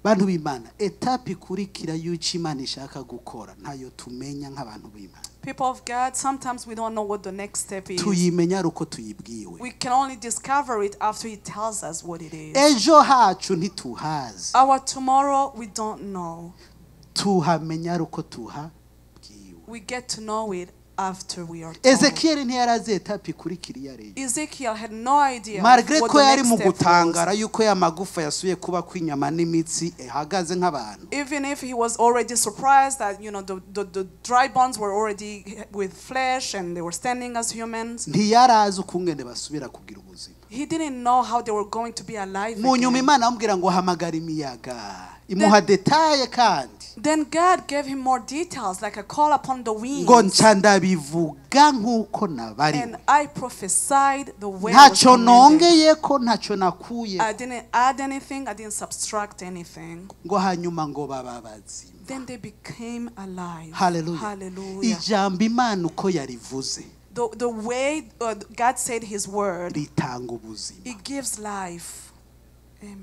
bantu b'Imana etape ikurikira y'uko Imana ishaka gukora ntayo tumenya nk'abantu b'Imana. People of God, sometimes we don't know what the next step is. Tuyimenya uko tuyibwiwe. We can only discover it after He tells us what it is. Ejo hacu ntituhazi. Our tomorrow we don't know. Tuhamenya uko tuhageze. We get to know it after we are told. Ezekiel ntiyarazi etape ikurikira iyareye. Ezekiel had no idea Malgré what ko the yari next mu step gutangara was. yuko ya magufa yasuye kuba kwinyama n'imitsi ehagaze nk'abantu. Even if he was already surprised that the dry bones were already with flesh and they were standing as humans. Ntiyarazi ukungene basubira kugira ubuzima. He didn't know how they were going to be alive Mu nyuma again. Imana amubwira ngo hamagara imiyaga. Imuha detaye kandi. Then God gave him more details, like a call upon the winds. Ngo nca ndabivuga nk'uko nabari. And I prophesied the way it was Ntacyo commanded. nongeyeko ntacyo nakuye. I didn't add anything, I didn't subtract anything. Ngo hanyuma ngo baba bazima. Then they became alive. Hallelujah. Hallelujah. Ijambo Imana uko yarivuze The way God said His word, ritanga ubuzima. it gives life. Amen.